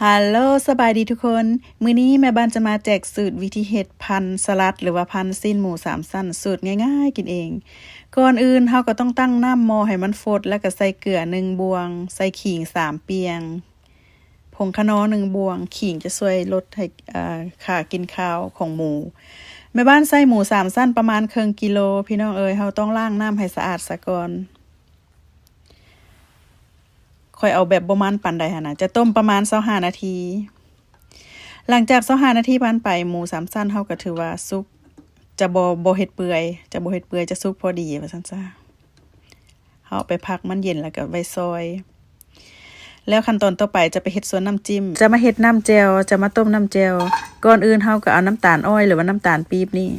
ฮัลโหลสบายดีทุกคนมื้อนี้แม่บ้านจะมาแจกสูตรวิธีเฮ็ดพันธุ์สลัดหรือว่าพันธุ์สิ้นหมูสามสั้นสูตรง่ายๆกินเองก่อนอื่นเฮาก็ต้องตั้งน้ำหม้อให้มันฟดแล้วก็ใส่เกลือ1บวงใส่ขิง3เปียงผงคะน้อ1บวงขิงจะช่วยลดให้ค่ากินข้าวของหมูแม่บ้านใส่หมูสามสั้นประมาณครึ่งกิโลพี่น้องเอ๋ยเฮาต้องล้างน้ำให้สะอาดซะก่อนค่อยเอาแบบบ่มันปานใดหั่นน่ะจะต้มประมาณ25นาทีหลังจาก25นาทีผ่านไปหมูสามสั้นเฮาก็ถือว่าสุกจะบ่เฮ็ดเปื่อยจะสุกพอดีว่าซั่นซะเฮาไปพักมันเย็นแล้วก็ไว้ซอยแล้วขั้นตอนต่อไปจะไปเฮ็ดส่วนน้ำจิ้มจะมาเฮ็ดน้ำแจ่วจะมาต้มน้ำแจ่วก่อนอื่นเฮาก็เอาน้ำตาลอ้อยหรือว่าน้ำตาลปี๊บนี่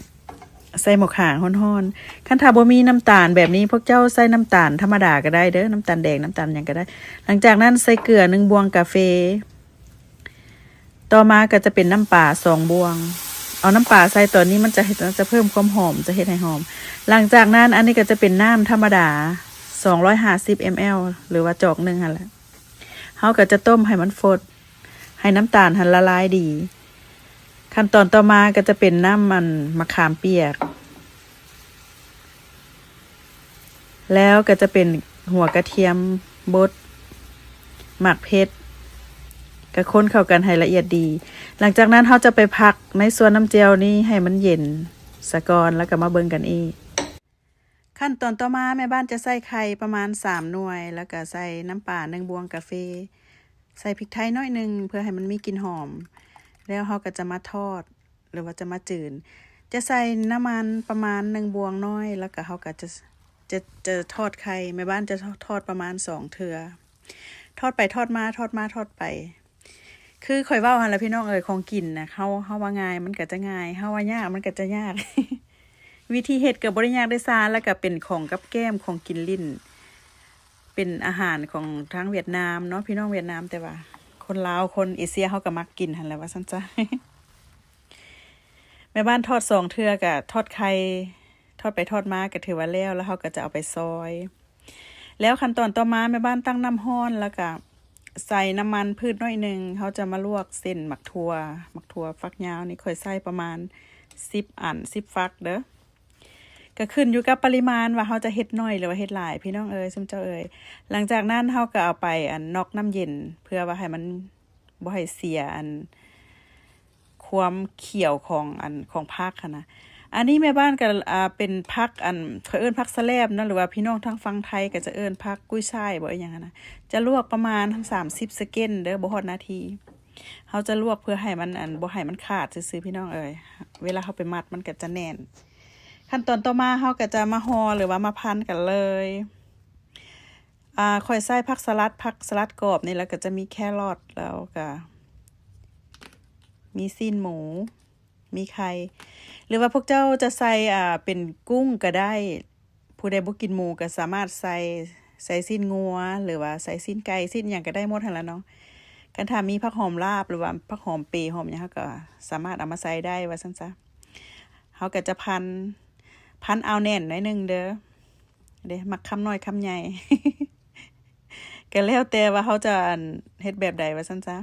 ใส่หมกข่างร้อนๆคันถ้าบ่มีน้ำตาลแบบนี้พวกเจ้าใส่น้ำตาลธรรมดาก็ได้เด้อน้ำตาลแดงน้ำตาลหยังก็ได้หลังจากนั้นใส่เกลือ1บวงกาแฟต่อมาก็จะเป็นน้ำปลา2บวงเอาน้ำปลาใส่ตอนนี้มันจะเพิ่มความหอมจะเฮ็ดให้หอมหลังจากนั้นอันนี้ก็จะเป็นน้ำธรรมดา250 ml หรือว่าจอกนึงหั่นแหละเฮาก็จะต้มให้มันฟดให้น้ำตาลหันละลายดีขั้นตอนต่อมาก็จะเป็นน้ำมันมะขามเปียกแล้วก็จะเป็นหัวกระเทียมบดหมักเผ็ดก็คนเข้ากันให้ละเอียดดีหลังจากนั้นเฮาจะไปพักในส่วนน้ำเจลนี้ให้มันเย็นซะก่อนแล้วก็มาเบิ่งกันอีกขั้นตอนต่อมาแม่บ้านจะใส่ไข่ประมาณ3หน่วยแล้วก็ใส่น้ำปลา1บวงกาแฟใส่พริกไทยน้อยนึงเพื่อให้มันมีกลิ่นหอมแล้วเฮาก็จะมาทอดหรือว่าจะมาจืดจะใส่น้ำมันประมาณ1บวงน้อยแล้วก็เฮาก็จะทอดไข่แม่บ้านจะทอดประมาณ2เทื่อทอดไปทอดมาทอดไปคือข่อยเว้าหั่นล่ะพี่น้องเอ้ยของกินน่ะเฮาว่าง่ายมันก็จะง่ายเฮาว่ายากมันก็จะยาก วิธีเฮ็ดก็บ่ได้ยากได้ซ่าแล้วก็เป็นของกับแก้มของกินลิ้นเป็นอาหารของทางเวียดนามเนาะพี่น้องเวียดนามแต่ว่าคนลาวคนเอเชียเฮาก็มักกินหั่นแหละว่าซั่นจ้ะ แม่บ้านทอด2เทื่อก็ทอดไข่ทอดไปทอดมาก็ถือว่าแล้วเฮาก็จะเอาไปซอยแล้วขั้นตอนต่อมาแม่บ้านตั้งน้ำร้อนแล้วก็ใส่น้ำมันพืชน้อยนึงเฮาจะมาลวกเส้นหมักถั่วฟักยาวนี่ค่อยใส่ประมาณ10อัน10ฟักเด้อก็ขึ้นอยู่กับปริมาณว่าเฮาจะเฮ็ดน้อยหรือว่าเฮ็ดหลายพี่น้องเอ้ยซุมเจ้าเอ้ยหลังจากนั้นเฮาก็เอาไปน็อกน้ำเย็นเพื่อว่าให้มันบ่ให้เสียความเขียวของผักค่ะนะอันนี้แม่บ้านก็เป็นผักเขาเอิ้นผักสะแลบเนาะหรือว่าพี่น้องทางฝั่งไทยก็จะเอิ้นผักกุ้ยช่ายบ่อีหยังนะจะลวกประมาณ30 เซคันด์เด้อบ่ฮอดนาทีเฮาจะลวกเพื่อให้มันบ่ให้มันขาดซื่อๆพี่น้องเอ้ยเวลาเฮาไปมัดมันก็จะแน่นขั้นตอนต่อมาเฮาก็จะมาห่อหรือว่ามาพันกันเลยค่อยใส่ผักสลัดกรอบนี่แล้วก็จะมีแครอทแล้วก็มีซีนหมูมีไข่หรือว่าพวกเจ้าจะใส่เป็นกุ้งก็ได้ผู้ใดบ่กินหมูก็สามารถใส่ซีนงัวหรือว่าใส่ซีนไก่ซีนหยังก็ได้หมดหั่นล่ะเนาะกันถ้ามีผักหอมลาบหรือว่าผักหอมเปหอมหยังก็สามารถเอามาใส่ได้ว่าซั่นซะเฮาก็จะพันเอาแน่นหน่อยนึงเด้อมักคำน้อยคำใหญ่ ก็แล้วแต่ว่าเฮาจะเฮ็ดแบบใดว่าซั่นซะ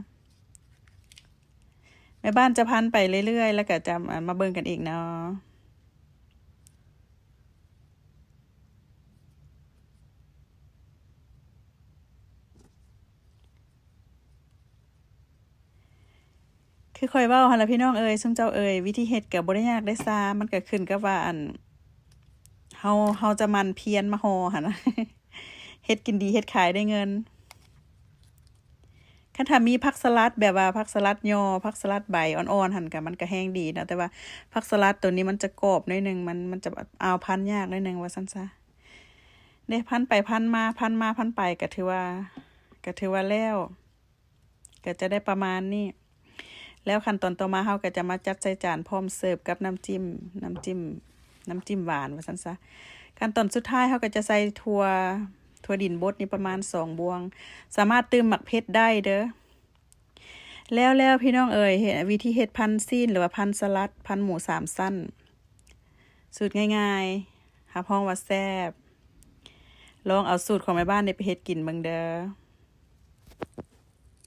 แม่บ้านจะพันไปเรื่อยๆแล้วก็จะมาเบิ่งกันอีกเนาะคือค่อยเว้าหั่นล่ะพี่น้องเอ้ยซุมเจ้าเอ้ยวิธีเฮ็ดก็บ่ได้ยากได้ซ่ามันก็ขึ้นกับว่าเฮาจะมันเพียรมาห่อหั่นนะ เฮ็ดกินดีเฮ็ดขายได้เงินคันถ้ามีผักสลัดแบบว่าผักสลัดยอผักสลัดใบอ่อนๆหั่นก็มันก็แฮงดีนะแต่ว่าผักสลัดตัวนี้มันจะกรอบหน่อยนึงมันจะเอาพันยากหน่อยนึงว่าซั่นซะเด้พันไปพันไปก็ถือว่าแล้วก็จะได้ประมาณนี้แล้วขั้นตอนต่อมาเฮาก็จะมาจัดใส่จานพร้อมเสิร์ฟกับน้ำจิ้มหวานว่าซั่นซะขั้นตอนสุดท้ายเฮาก็จะใส่ถั่วดินบดนี่ประมาณ2บวงสามารถเติมหมักเผ็ดได้เด้อแล้วพี่น้องเอ๋ยวิธีเฮ็ดพันซีนหรือว่าพันสลัดพันหมู3สั้นสูตรง่ายๆหาพ้องว่าแซ่บลองเอาสูตรของแม่บ้านไปเฮ็ดกินเบิ่งเด้อ